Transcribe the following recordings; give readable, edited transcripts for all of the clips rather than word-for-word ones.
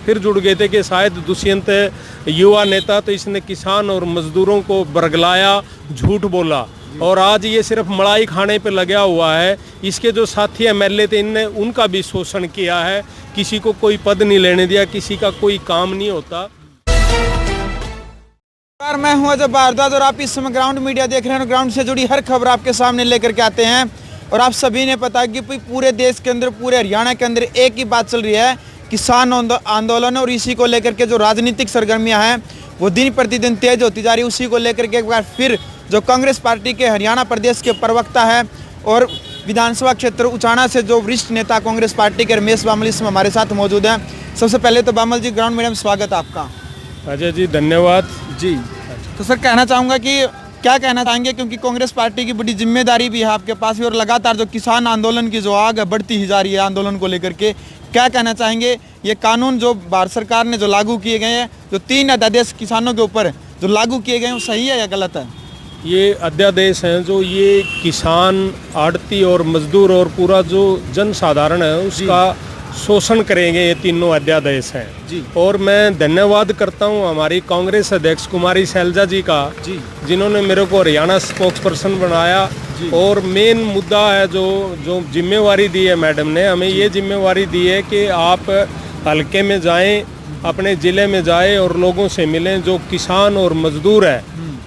फिर जुड़ गए थे कि शायद दुष्यंत युवा नेता, तो इसने किसान और मजदूरों को बरगलाया, झूठ बोला और आज ये सिर्फ मलाई खाने पे लगा हुआ है। इसके जो साथी एमएलए थे इनने उनका भी शोषण किया है, किसी को कोई पद नहीं लेने दिया, किसी का कोई काम नहीं होता। मैं हूं अजय भारद्वाज और आप इस समय ग्राउंड मीडिया देख रहे हैं। ग्राउंड से जुड़ी हर खबर आपके सामने लेकर के आते हैं और आप सभी ने पता कि पूरे देश के अंदर, पूरे हरियाणा के अंदर एक ही बात चल रही है, किसान आंदोलन। और इसी को लेकर के जो राजनीतिक सरगर्मियां हैं वो दिन प्रतिदिन तेज होती जा रही है। उसी को लेकर के एक बार फिर जो कांग्रेस पार्टी के हरियाणा प्रदेश के प्रवक्ता है और विधानसभा क्षेत्र उचाना से जो वरिष्ठ नेता कांग्रेस पार्टी के रमेश बामल इसमें हमारे साथ मौजूद हैं। सबसे पहले तो बामल जी, ग्राउंड मीडिया में स्वागत है आपका। अजय जी धन्यवाद जी। तो सर, कहना चाहूँगा कि क्या कहना चाहेंगे, क्योंकि कांग्रेस पार्टी की बड़ी जिम्मेदारी भी है आपके पास भी और लगातार जो किसान आंदोलन की जो आग बढ़ती ही जा रही है आंदोलन को लेकर के, क्या कहना चाहेंगे? ये कानून जो भारत सरकार ने जो लागू किए गए हैं, जो 3 अध्यादेश किसानों के ऊपर जो लागू किए गए हैं, वो सही है या गलत है? ये अध्यादेश हैं जो ये किसान, आड़ती और मजदूर और पूरा जो जनसाधारण है उसका शोषण करेंगे। ये तीनों अध्यादेश हैं जी। और मैं धन्यवाद करता हूँ हमारी कांग्रेस अध्यक्ष कुमारी शैलजा जी का जी, जिन्होंने मेरे को हरियाणा स्पोक्स पर्सन बनाया। और मेन मुद्दा है जो जिम्मेवारी दी है मैडम ने हमें, ये जिम्मेवारी दी है कि आप हल्के में जाएं, अपने ज़िले में जाएं और लोगों से मिलें। जो किसान और मजदूर है,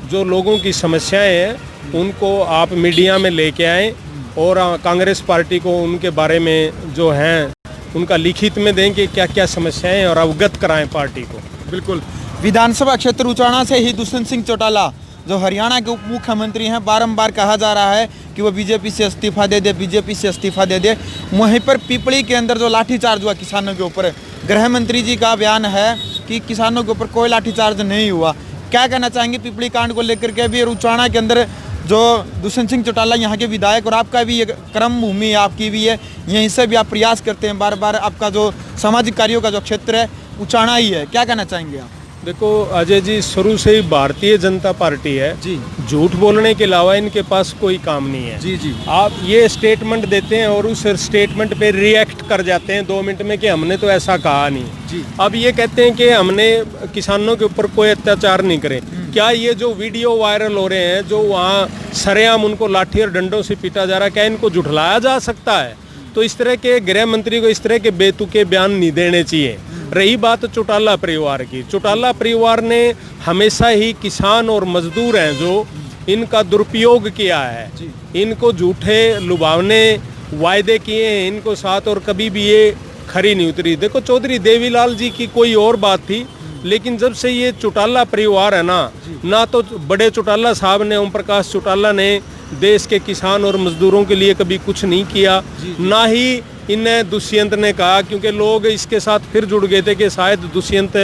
जो लोगों की समस्याएं हैं, उनको आप मीडिया में लेके आएँ और कांग्रेस पार्टी को उनके बारे में जो हैं उनका लिखित में दें कि क्या क्या समस्याएं हैं और अवगत कराएं पार्टी को। बिल्कुल। विधानसभा क्षेत्र उचाना से ही दुष्यंत सिंह चौटाला जो हरियाणा के उप मुख्यमंत्री हैं, बारंबार कहा जा रहा है कि वो बीजेपी से इस्तीफा दे दे, बीजेपी से इस्तीफा दे दे। वहीं पर पिपली के अंदर जो लाठीचार्ज हुआ किसानों के ऊपर, गृह मंत्री जी का बयान है कि किसानों के ऊपर कोई लाठीचार्ज नहीं हुआ। क्या कहना चाहेंगे पिपली कांड को लेकर के भी? और उचाना के अंदर जो दुष्यंत सिंह चौटाला यहाँ के विधायक और आपका भी ये कर्म भूमि आपकी भी है, यहीं से भी आप प्रयास करते हैं बार बार, आपका जो सामाजिक कार्यों का जो क्षेत्र है उचाना ही है, क्या कहना चाहेंगे आप? देखो अजय जी, शुरू से ही भारतीय जनता पार्टी है जी, झूठ बोलने के अलावा इनके पास कोई काम नहीं है। जी जी। आप ये स्टेटमेंट देते हैं और उस स्टेटमेंट पे रिएक्ट कर जाते हैं 2 मिनट में कि हमने तो ऐसा कहा नहीं जी। अब ये कहते हैं कि हमने किसानों के ऊपर कोई अत्याचार नहीं करे। क्या ये जो वीडियो वायरल हो रहे हैं, जो वहाँ सरेआम उनको लाठी और डंडों से पीटा जा रहा है, क्या इनको झुठलाया जा सकता है? तो इस तरह के गृह मंत्री को इस तरह के बेतुके बयान नहीं देने चाहिए। रही बात चौटाला परिवार की, चौटाला परिवार ने हमेशा ही किसान और मजदूर हैं जो इनका दुरुपयोग किया है, इनको झूठे लुभावने वायदे किए हैं इनको साथ और कभी भी ये खरी नहीं उतरी। देखो चौधरी देवीलाल जी की कोई और बात थी, लेकिन जब से ये चौटाला परिवार है ना तो बड़े चौटाला साहब ने, ओम प्रकाश चौटाला ने देश के किसान और मजदूरों के लिए कभी कुछ नहीं किया, ना ही इन्हें दुष्यंत ने कहा, क्योंकि लोग इसके साथ फिर जुड़ गए थे कि शायद दुष्यंत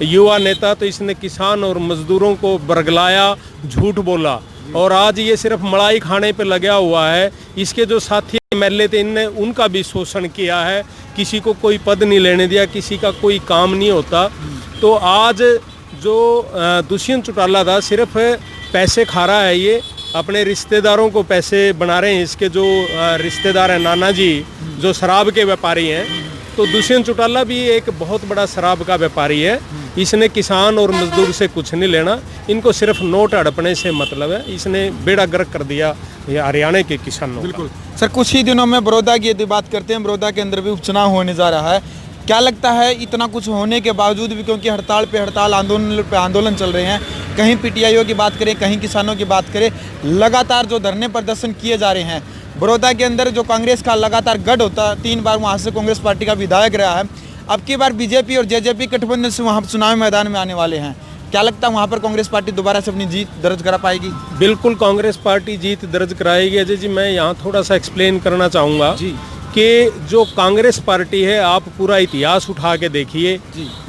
युवा नेता, तो इसने किसान और मजदूरों को बरगलाया, झूठ बोला और आज ये सिर्फ मलाई खाने पे लगा हुआ है। इसके जो साथी एमएलए थे इनने उनका भी शोषण किया है, किसी को कोई पद नहीं लेने दिया, किसी का कोई काम नहीं होता। तो आज जो दुष्यंत चौटाला था सिर्फ पैसे खा रहा है, ये अपने रिश्तेदारों को पैसे बना रहे हैं। इसके जो रिश्तेदार हैं नाना जी जो शराब के व्यापारी हैं, तो दुष्यंत चौटाला भी एक बहुत बड़ा शराब का व्यापारी है। इसने किसान और मजदूर से कुछ नहीं लेना, इनको सिर्फ नोट हड़पने से मतलब है। इसने बेड़ा गर्क कर दिया हरियाणा के किसानों। बिल्कुल सर, कुछ ही दिनों में बड़ौदा की यदि बात करते हैं, बड़ौदा के अंदर भी उपचुनाव होने जा रहा है। क्या लगता है इतना कुछ होने के बावजूद भी, क्योंकि हड़ताल पे हड़ताल, आंदोलन पे आंदोलन चल रहे हैं, कहीं पीटीआईओ की बात करें, कहीं किसानों की बात करें, लगातार जो धरने प्रदर्शन किए जा रहे हैं, बड़ौदा के अंदर जो कांग्रेस का लगातार गढ़ होता, 3 बार वहाँ से कांग्रेस पार्टी का विधायक रहा है, अब की बार बीजेपी और जेजेपी गठबंधन से वहाँ चुनाव मैदान में आने वाले हैं। क्या लगता है वहाँ पर कांग्रेस पार्टी दोबारा से अपनी जीत दर्ज करा पाएगी? बिल्कुल कांग्रेस पार्टी जीत दर्ज कराएगी। अजय जी, मैं यहाँ थोड़ा सा एक्सप्लेन करना चाहूँगा कि जो कांग्रेस पार्टी है, आप पूरा इतिहास उठा के देखिए,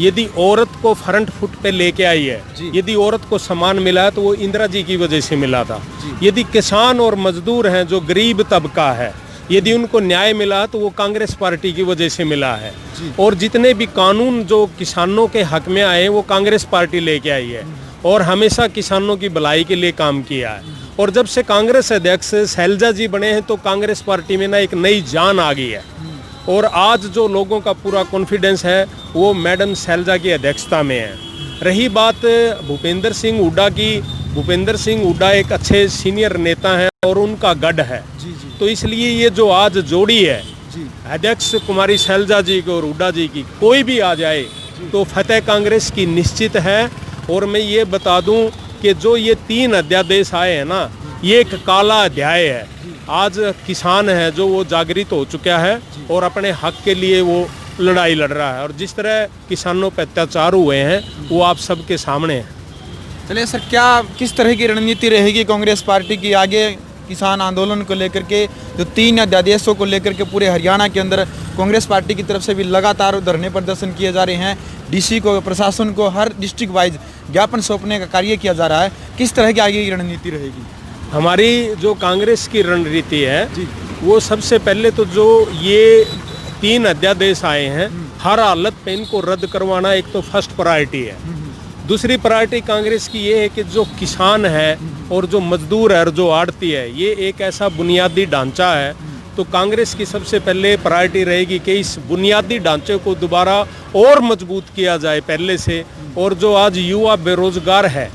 यदि औरत को फ्रंट फुट पे लेके आई है, यदि औरत को सम्मान मिला है तो वो इंदिरा जी की वजह से मिला था। यदि किसान और मजदूर हैं जो गरीब तबका है, यदि उनको न्याय मिला तो वो कांग्रेस पार्टी की वजह से मिला है। और जितने भी कानून जो किसानों के हक में आए वो कांग्रेस पार्टी लेके आई है और हमेशा किसानों की भलाई के लिए काम किया है। और जब से कांग्रेस अध्यक्ष शैलजा जी बने हैं तो कांग्रेस पार्टी में ना एक नई जान आ गई है। और आज जो लोगों का पूरा कॉन्फिडेंस है वो मैडम शैलजा की अध्यक्षता में है। रही बात भूपेंद्र सिंह हुड्डा की, भूपेंद्र सिंह हुड्डा एक अच्छे सीनियर नेता हैं और उनका गढ़ है। तो इसलिए ये जो आज जोड़ी है अध्यक्ष कुमारी शैलजा जी की और हुड्डा जी की, कोई भी आ जाए तो फतेह कांग्रेस की निश्चित है। और मैं ये बता दूं कि जो ये 3 अध्यादेश आए हैं ना, ये एक काला अध्याय है। आज किसान है जो वो जागृत हो चुका है और अपने हक के लिए वो लड़ाई लड़ रहा है, और जिस तरह किसानों पर अत्याचार हुए हैं वो आप सबके सामने है। चलिए सर, क्या किस तरह की रणनीति रहेगी कांग्रेस पार्टी की आगे किसान आंदोलन को लेकर के, जो 3 अध्यादेशों को लेकर के पूरे हरियाणा के अंदर कांग्रेस पार्टी की तरफ से भी लगातार धरने प्रदर्शन किए जा रहे हैं, डीसी को, प्रशासन को हर डिस्ट्रिक्ट वाइज ज्ञापन सौंपने का कार्य किया जा रहा है, किस तरह की आगे की रणनीति रहेगी? हमारी जो कांग्रेस की रणनीति है वो सबसे पहले तो जो ये 3 अध्यादेश आए हैं हर हालत पे इनको रद्द करवाना एक तो फर्स्ट प्रायोरिटी है। दूसरी प्रायोरिटी कांग्रेस की ये है कि जो किसान है और जो मजदूर है और जो आड़ती है, ये एक ऐसा बुनियादी ढांचा है, तो कांग्रेस की सबसे पहले प्रायोरिटी रहेगी कि इस बुनियादी ढांचे को दोबारा और मजबूत किया जाए पहले से। और जो आज युवा बेरोजगार है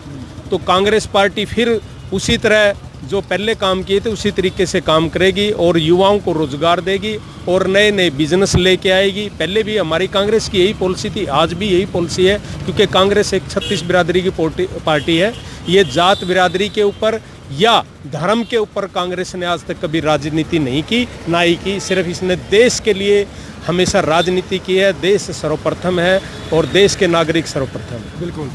तो कांग्रेस पार्टी फिर उसी तरह जो पहले काम किए थे उसी तरीके से काम करेगी और युवाओं को रोजगार देगी और नए नए बिजनेस लेके आएगी। पहले भी हमारी कांग्रेस की यही पॉलिसी थी, आज भी यही पॉलिसी है, क्योंकि कांग्रेस एक 36 बिरादरी की पार्टी है। ये जात बिरादरी के ऊपर या धर्म के ऊपर कांग्रेस ने आज तक कभी राजनीति नहीं की, ना ही की। सिर्फ इसने देश के लिए हमेशा राजनीति की है। देश सर्वप्रथम है और देश के नागरिक सर्वप्रथम। बिल्कुल।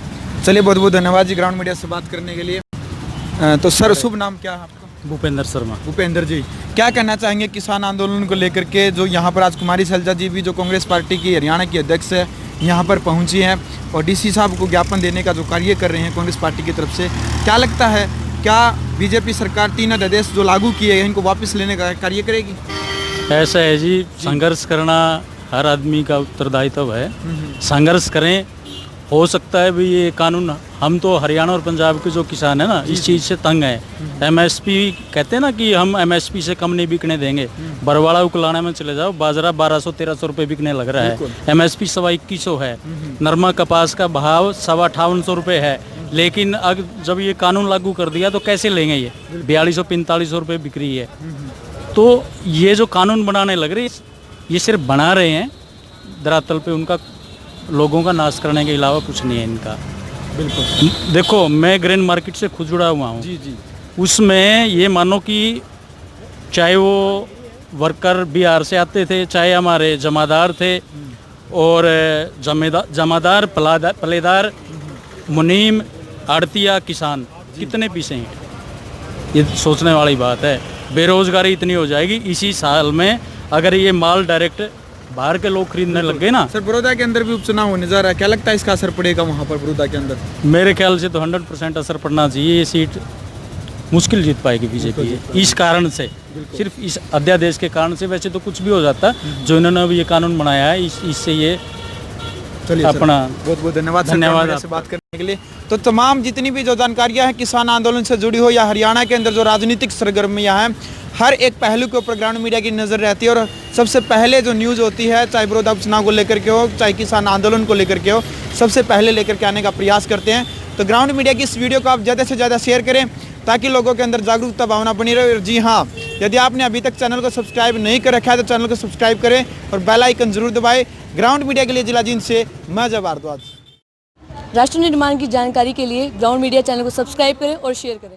चलिए, बहुत बहुत धन्यवाद जी ग्राउंड मीडिया से बात करने के लिए। तो सर, शुभ नाम क्या है आपका? भूपेंद्र शर्मा। भूपेंद्र जी, क्या कहना चाहेंगे किसान आंदोलन को लेकर के, जो यहाँ पर आज कुमारी शैलजा जी भी जो कांग्रेस पार्टी की हरियाणा की अध्यक्ष है यहाँ पर पहुँची हैं और डीसी साहब को ज्ञापन देने का जो कार्य कर रहे हैं कांग्रेस पार्टी की तरफ से, क्या लगता है, क्या बीजेपी सरकार 3 अध्यादेश जो लागू किए हैं इनको वापस लेने का कार्य करेगी? ऐसा है जी, संघर्ष करना हर आदमी का उत्तरदायित्व है। संघर्ष करें, हो सकता है भी ये कानून, हम तो हरियाणा और पंजाब के जो किसान है ना इस चीज़ से तंग हैं। एमएसपी कहते हैं ना कि हम एमएसपी से कम नहीं बिकने देंगे। बरवाड़ा उकलाना में चले जाओ, बाजरा 1200-1300 रुपये बिकने लग रहा है, एमएसपी 2100 है। नरमा कपास का भाव 5800 रुपये है, लेकिन अब जब ये कानून लागू कर दिया तो कैसे लेंगे? ये 4200-4500 रुपये बिक रही है। तो ये जो कानून बनाने लग रहे, ये सिर्फ बना रहे हैं, धरातल पे उनका लोगों का नाश करने के अलावा कुछ नहीं है इनका। बिल्कुल। देखो, मैं ग्रेन मार्केट से खुद जुड़ा हुआ हूँ। जी जी। उसमें ये मानो कि चाहे वो वर्कर बिहार से आते थे, चाहे हमारे जमादार थे, और जमादार, पलेदार, मुनीम, आड़तिया, किसान कितने पीछे हैं? ये सोचने वाली बात है। बेरोजगारी इतनी हो जाएगी इसी साल में अगर ये माल डायरेक्ट बाहर के लोग खरीदने लग गए ना। सर, बड़ौदा के अंदर भी उपचुनाव होने जा रहा है, क्या लगता है इसका असर पड़ेगा वहाँ पर बड़ौदा के अंदर? मेरे ख्याल से तो 100% असर पड़ना चाहिए। ये सीट मुश्किल जीत पाएगी बीजेपी इस कारण से, सिर्फ इस अध्यादेश के कारण से। वैसे तो कुछ भी हो जाता, जो इन्होंने अभी ये कानून बनाया है इससे ये अपना। बहुत बहुत धन्यवाद से बात करने के लिए। तो तमाम जितनी भी जो जानकारियां हैं किसान आंदोलन से जुड़ी हो या हरियाणा के अंदर जो राजनीतिक सरगर्मियां हैं, हर एक पहलू के ऊपर ग्राउंड मीडिया की नज़र रहती है और सबसे पहले जो न्यूज़ होती है, चाहे बड़ौदा उपचुनाव को लेकर के हो, चाहे किसान आंदोलन को लेकर के हो, सबसे पहले लेकर के आने का प्रयास करते हैं। तो ग्राउंड मीडिया की इस वीडियो को आप ज़्यादा से ज़्यादा शेयर करें ताकि लोगों के अंदर जागरूकता भावना बनी रहे। और जी हाँ, यदि आपने अभी तक चैनल को सब्सक्राइब नहीं कर रखा है तो चैनल को सब्सक्राइब करें और बेल आइकन जरूर दबाएं। ग्राउंड मीडिया के लिए जिला जींद से मैं जब भारद्वाज। राष्ट्र निर्माण की जानकारी के लिए ग्राउंड मीडिया चैनल को सब्सक्राइब करें और शेयर करें।